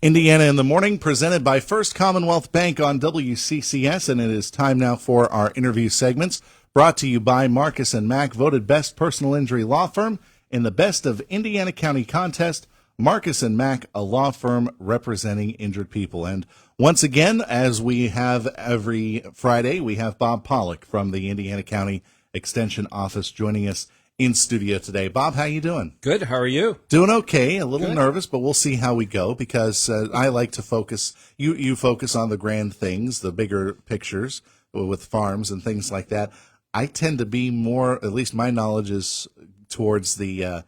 Indiana in the Morning, presented by First Commonwealth Bank on WCCS, and it is time now for our interview segments, brought to you by Marcus & Mack, voted best personal injury law firm in the Best of Indiana County contest. Marcus & Mack, a law firm representing injured people. And once again, as we have every Friday, we have Bob Pollock from the Indiana County Extension Office joining us in studio today. Bob, how you doing? Good. How are you? Doing okay. A little Good. Nervous, but we'll see how we go because I like to focus. You focus on the grand things, the bigger pictures with farms and things like that. I tend to be more, at least my knowledge is towards the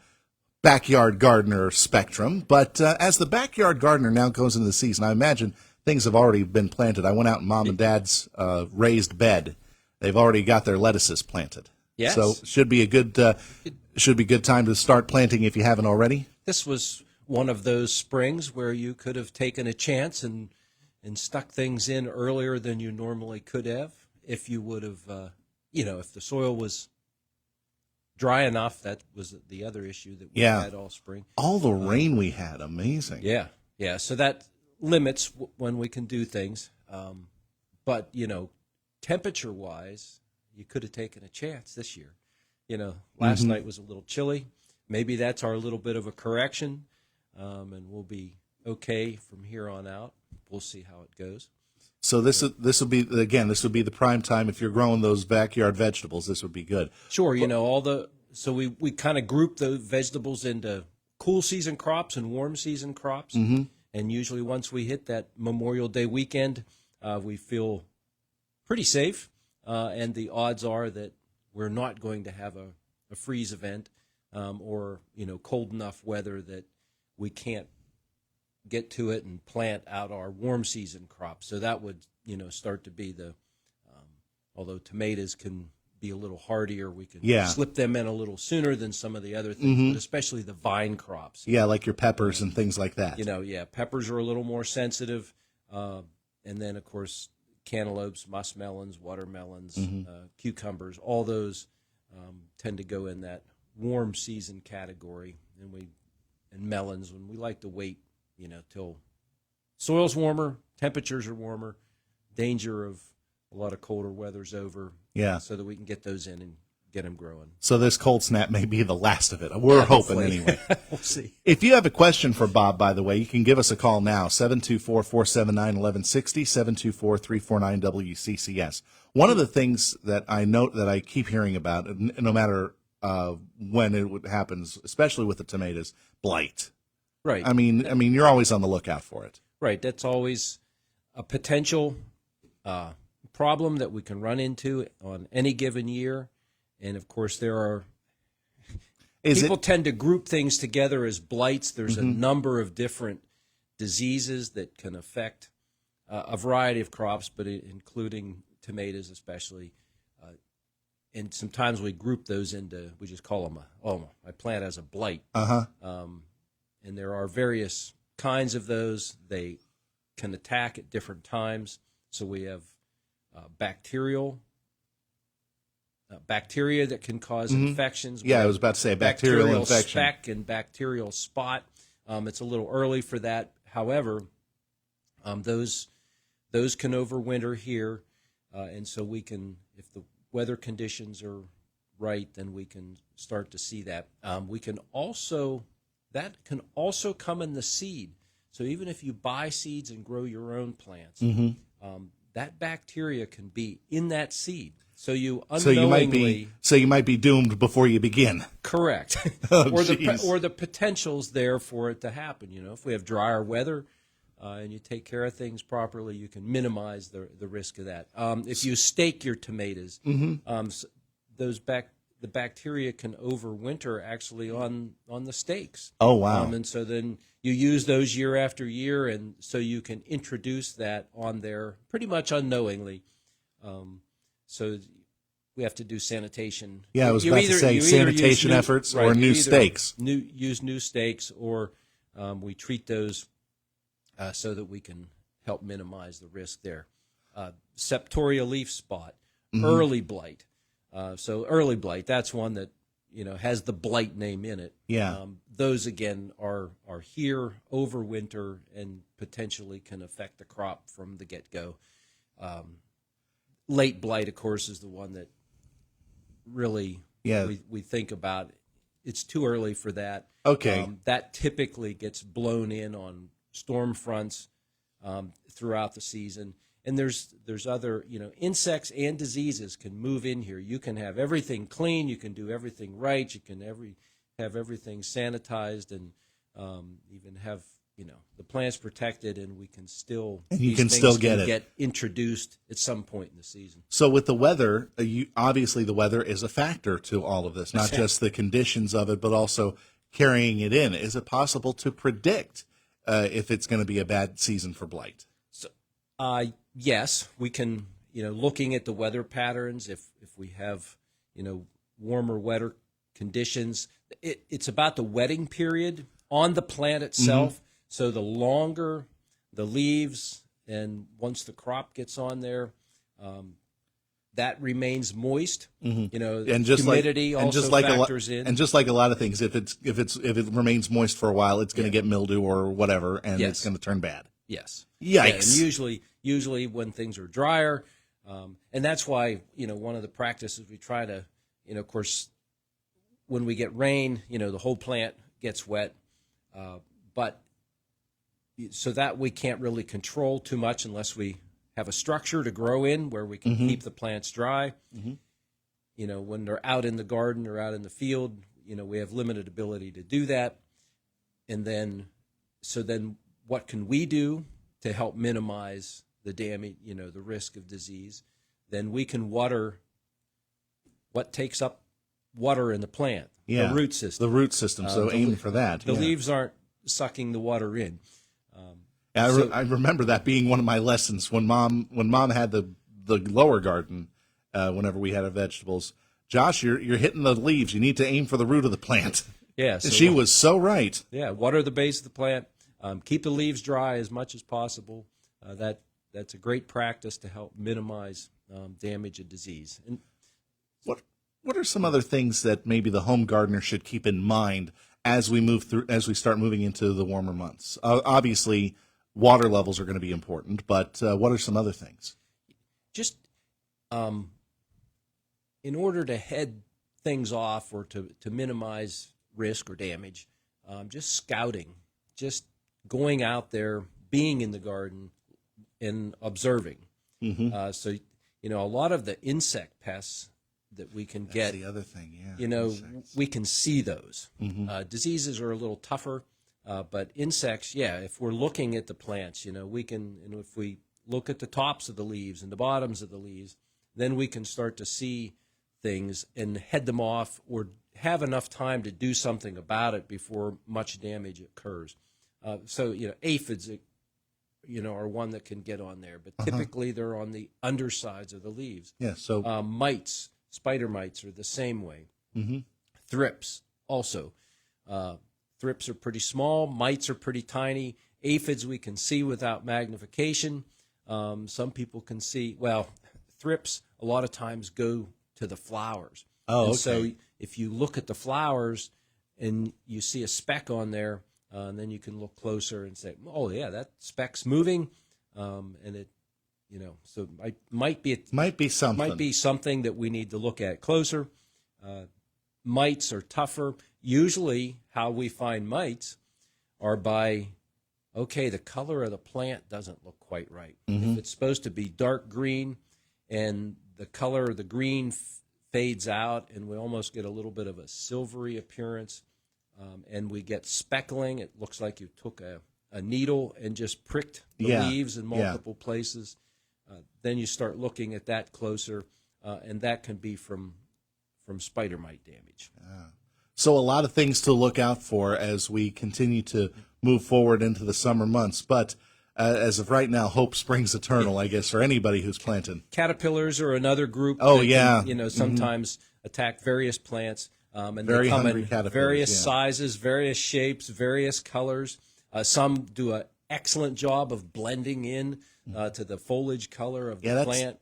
backyard gardener spectrum. But as the backyard gardener now goes into the season, I imagine things have already been planted. I went out in Mom and Dad's raised bed. They've already got their lettuces planted. Yes. So should be a good time to start planting if you haven't already. This was one of those springs where you could have taken a chance and stuck things in earlier than you normally could have if you would have, if the soil was dry enough. That was the other issue that we had all spring. All the rain we had, amazing. Yeah. So that limits when we can do things. But, temperature-wise, you could have taken a chance this year. Last night was a little chilly. Maybe that's our little bit of a correction, and we'll be okay from here on out. We'll see how it goes. So this will be the prime time if you're growing those backyard vegetables. This would be good. Sure, so we kind of group the vegetables into cool season crops and warm season crops, and usually once we hit that Memorial Day weekend, we feel pretty safe. And the odds are that we're not going to have a freeze event or cold enough weather that we can't get to it and plant out our warm season crops. So that would start to be although tomatoes can be a little hardier, we can slip them in a little sooner than some of the other things, but especially the vine crops. Yeah, like your peppers and things like that. Peppers are a little more sensitive, and then of course cantaloupes, muskmelons, watermelons, cucumbers, all those tend to go in that warm season category. And melons, when we like to wait, till soil's warmer, temperatures are warmer, danger of a lot of colder weather's over. Yeah. So that we can get those in and get them growing. So this cold snap may be the last of it. We're hoping anyway. We'll see. If you have a question for Bob, by the way, you can give us a call now, 724-479-1160, 724-349-WCCS. One of the things that I note that I keep hearing about, no matter when it happens, especially with the tomatoes, blight. Right. I mean, you're always on the lookout for it. Right. That's always a potential problem that we can run into on any given year. And, of course, people tend to group things together as blights. There's a number of different diseases that can affect a variety of crops, but including tomatoes especially. And sometimes we group those into, we just call them, I plant as a blight. And there are various kinds of those. They can attack at different times. So we have bacteria that can cause infections. Yeah, I was about to say bacterial infection. Speck and bacterial spot. It's a little early for that. However, those can overwinter here, and so we can, if the weather conditions are right, then we can start to see that. That can also come in the seed. So even if you buy seeds and grow your own plants, that bacteria can be in that seed. So you unknowingly, you might be doomed before you begin. Correct. Or the potential's there for it to happen. If we have drier weather and you take care of things properly, you can minimize the risk of that. If you stake your tomatoes, the bacteria can overwinter actually on the stakes. Oh, wow. And so then you use those year after year, and so you can introduce that on there pretty much unknowingly. So we have to do sanitation. Yeah, I was about to say sanitation efforts or new stakes. Use new stakes, or we treat those so that we can help minimize the risk there. Septoria leaf spot, early blight. So early blight, that's one that has the blight name in it. Yeah. Those again are here over winter and potentially can affect the crop from the get-go. Late blight, of course, is the one that really we think about. It's too early for that. Okay. That typically gets blown in on storm fronts throughout the season. And there's other, insects and diseases can move in here. You can have everything clean. You can do everything right. You can have everything sanitized and even have, the plants protected, and we can still get introduced at some point in the season. So with the weather, obviously the weather is a factor to all of this, not just the conditions of it, but also carrying it in. Is it possible to predict if it's going to be a bad season for blight? So, yes, we can. Looking at the weather patterns, if we have warmer, wetter conditions, it's about the wetting period on the plant itself. Mm-hmm. So the longer the leaves, and once the crop gets on there, that remains moist. Mm-hmm. And just humidity also factors in. And just like a lot of things, if it remains moist for a while, it's going to get mildew or whatever, and it's going to turn bad. Yes. Yikes. Yeah, and usually when things are drier, and that's why one of the practices we try to, of course, when we get rain, the whole plant gets wet, but so that we can't really control too much unless we have a structure to grow in where we can mm-hmm. keep the plants dry. Mm-hmm. When they're out in the garden or out in the field, we have limited ability to do that. And then what can we do to help minimize the damage, the risk of disease? Then we can water what takes up water in the plant, the root system. The root system, so aim for that. The leaves aren't sucking the water in. I remember that being one of my lessons when mom had the lower garden. Whenever we had our vegetables, Josh, you're hitting the leaves. You need to aim for the root of the plant. Yeah, she was so right. Yeah, water the base of the plant. Keep the leaves dry as much as possible. That's a great practice to help minimize damage and disease. And what are some other things that maybe the home gardener should keep in mind as we start moving into the warmer months? Obviously, water levels are going to be important, but what are some other things? Just in order to head things off or to minimize risk or damage, just scouting, just going out there, being in the garden, and observing. Mm-hmm. So a lot of the insect pests that we can get. That's the other thing, yeah. We can see those. Mm-hmm. Diseases are a little tougher. But insects, if we're looking at the plants, we can, and if we look at the tops of the leaves and the bottoms of the leaves, then we can start to see things and head them off or have enough time to do something about it before much damage occurs. So aphids, are one that can get on there, but typically they're on the undersides of the leaves. Yeah, so mites, spider mites are the same way. Mm-hmm. Thrips also. Thrips are pretty small. Mites are pretty tiny. Aphids we can see without magnification. Some people can see. Well, thrips a lot of times go to the flowers. Oh, okay. And so if you look at the flowers and you see a speck on there, and then you can look closer and say, "Oh, yeah, that speck's moving," and it, so it might be something that we need to look at closer. Mites are tougher. Usually how we find mites are by, the color of the plant doesn't look quite right. Mm-hmm. If it's supposed to be dark green and the color of the green fades out and we almost get a little bit of a silvery appearance and we get speckling, it looks like you took a needle and just pricked the leaves in multiple places. Then you start looking at that closer, and that can be from spider mite damage. So a lot of things to look out for as we continue to move forward into the summer months. But as of right now, hope springs eternal, I guess, for anybody who's planting. Caterpillars are another group. Oh, that yeah. Can, sometimes attack various plants. And Very they come hungry in caterpillars, various sizes, various shapes, various colors. Some do an excellent job of blending in to the foliage color of the plant.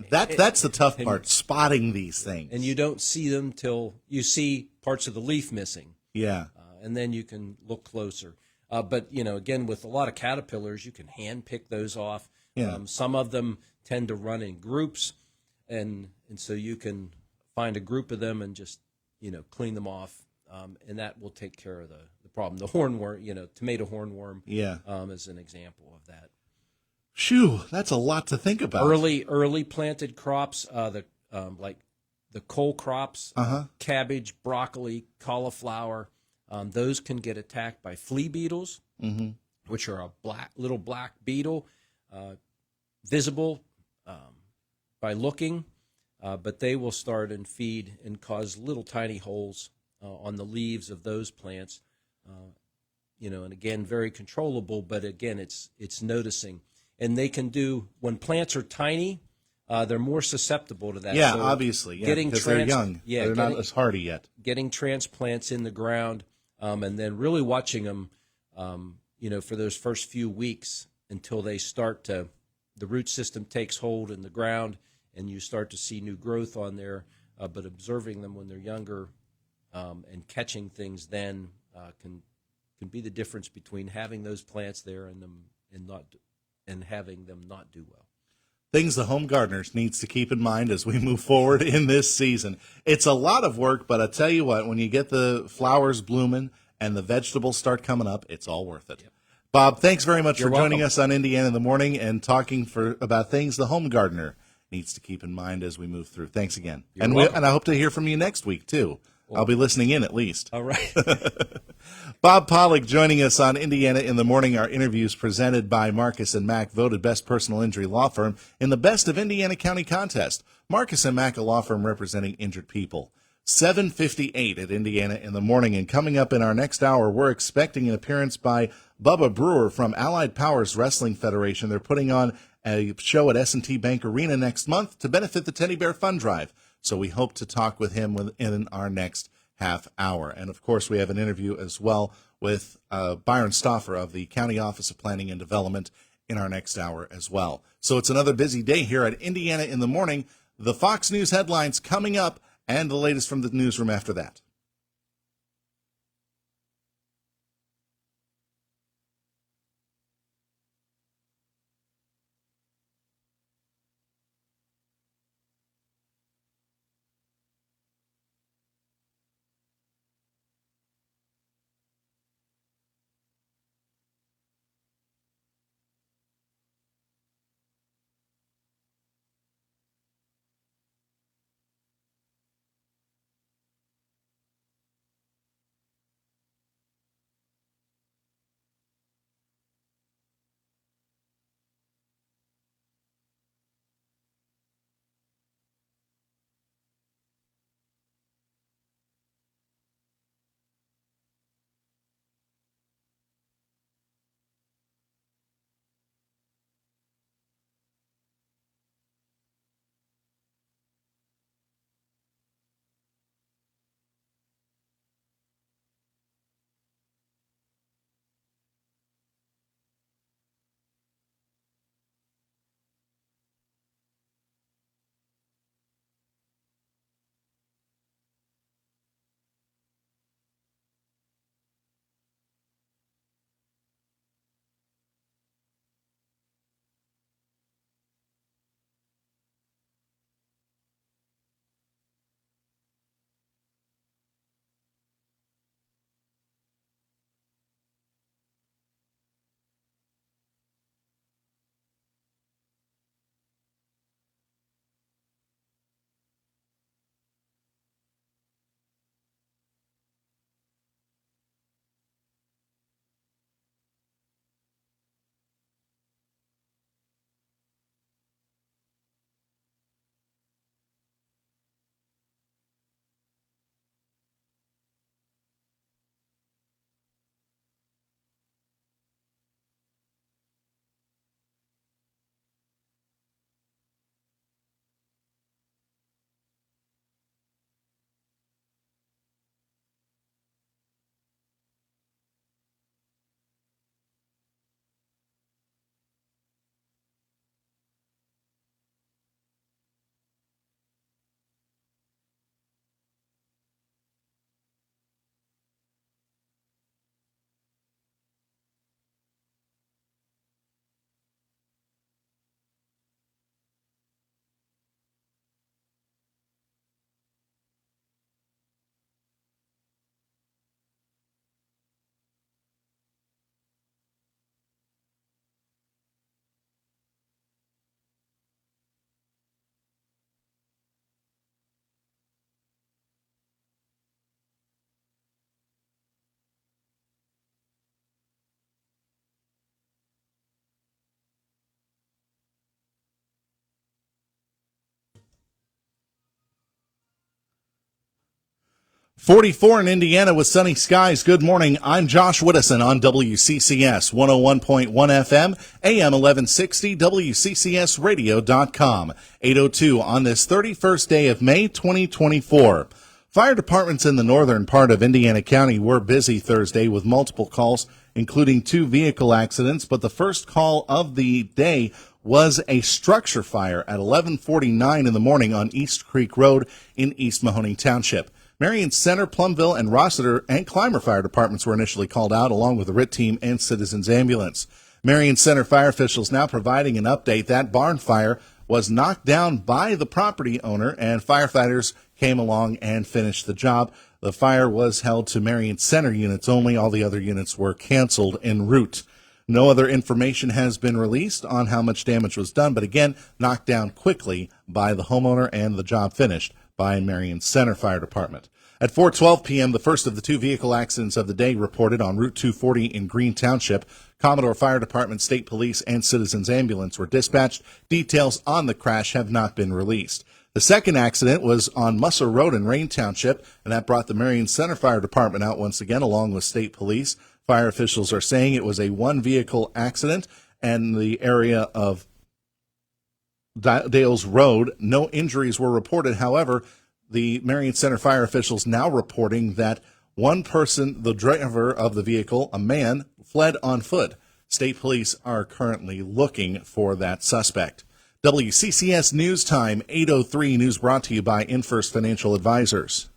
That's the tough part, spotting these things. And you don't see them till you see parts of the leaf missing. Yeah. And then you can look closer. But, again, with a lot of caterpillars, you can hand pick those off. Yeah. Some of them tend to run in groups, and so you can find a group of them and just, clean them off, and that will take care of the problem. The hornworm, tomato hornworm is an example of that. Shoo, that's a lot to think about. Early planted crops, like the cole crops, cabbage, broccoli, cauliflower, those can get attacked by flea beetles, which are a little black beetle, visible by looking, but they will start and feed and cause little tiny holes on the leaves of those plants. And again, very controllable, but again, it's noticing. And they can do, when plants are tiny, they're more susceptible to that. Yeah, so obviously, because they're young. Yeah, they're not as hardy yet. Getting transplants in the ground, and then really watching them, for those first few weeks until they start to, the root system takes hold in the ground, and you start to see new growth on there. But observing them when they're younger and catching things then can be the difference between having those plants there and having them not do well. Things the home gardeners needs to keep in mind as we move forward in this season. It's a lot of work, but I tell you what, when you get the flowers blooming and the vegetables start coming up, it's all worth it. Yep. Bob, thanks very much for joining us on Indiana in the Morning and talking about things the home gardener needs to keep in mind as we move through. Thanks again. And I hope to hear from you next week, too. I'll be listening in at least. All right. Bob Pollock joining us on Indiana in the Morning. Our interviews presented by Marcus and Mack, voted best personal injury law firm in the Best of Indiana County contest. Marcus and Mack, a law firm representing injured people. 7:58 at Indiana in the Morning. And coming up in our next hour, we're expecting an appearance by Bubba Brewer from Allied Powers Wrestling Federation. They're putting on a show at S&T Bank Arena next month to benefit the Teddy Bear Fund Drive. So we hope to talk with him in our next half hour. And, of course, we have an interview as well with Byron Stauffer of the County Office of Planning and Development in our next hour as well. So it's another busy day here at Indiana in the Morning. The Fox News headlines coming up and the latest from the newsroom after that. 44 in Indiana with sunny skies. Good morning. I'm Josh Whittison on WCCS 101.1 FM, AM 1160, WCCSradio.com. 8:02 on this 31st day of May 2024. Fire departments in the northern part of Indiana County were busy Thursday with multiple calls, including 2 vehicle accidents, but the first call of the day was a structure fire at 11:49 in the morning on East Creek Road in East Mahoning Township. Marion Center, Plumville, and Rossiter and Clymer fire departments were initially called out, along with the RIT team and Citizens Ambulance. Marion Center fire officials now providing an update. That barn fire was knocked down by the property owner, and firefighters came along and finished the job. The fire was held to Marion Center units only. All the other units were canceled en route. No other information has been released on how much damage was done, but again, knocked down quickly by the homeowner and the job finished by Marion Center Fire Department. At 4:12 p.m., the first of the 2 vehicle accidents of the day reported on Route 240 in Green Township. Commodore Fire Department, State Police, and Citizens Ambulance were dispatched. Details on the crash have not been released. The second accident was on Musser Road in Rain Township, and that brought the Marion Center Fire Department out once again, along with State Police. Fire officials are saying it was a 1-vehicle accident, and the area of Dales Road, no injuries were reported. However, the Marion Center fire officials now reporting that one person, the driver of the vehicle, a man, fled on foot. State police are currently looking for that suspect. WCCS News Time, 8:03, news brought to you by InFirst Financial Advisors.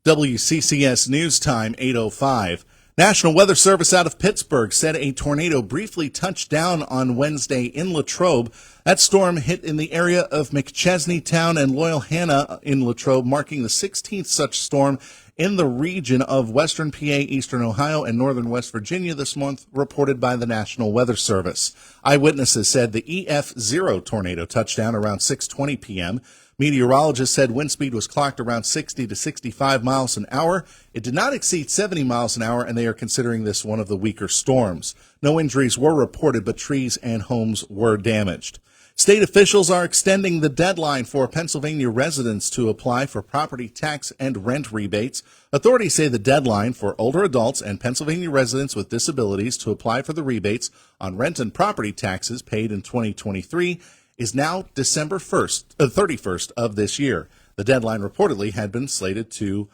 WCCS News Time, 8:05. National Weather Service out of Pittsburgh said a tornado briefly touched down on Wednesday in Latrobe. That storm hit in the area of McChesney Town and Loyalhanna in Latrobe, marking the 16th such storm in the region of western PA, eastern Ohio, and northern West Virginia this month, reported by the National Weather Service. Eyewitnesses said the EF0 tornado touched down around 6:20 p.m. Meteorologists said wind speed was clocked around 60 to 65 miles an hour. It did not exceed 70 miles an hour, and they are considering this one of the weaker storms. No injuries were reported, but trees and homes were damaged. State officials are extending the deadline for Pennsylvania residents to apply for property tax and rent rebates. Authorities say the deadline for older adults and Pennsylvania residents with disabilities to apply for the rebates on rent and property taxes paid in 2023 is now December 31st of this year. The deadline reportedly had been slated to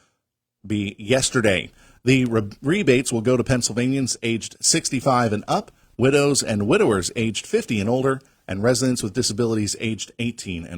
be yesterday. The rebates will go to Pennsylvanians aged 65 and up, widows and widowers aged 50 and older, and residents with disabilities aged 18 and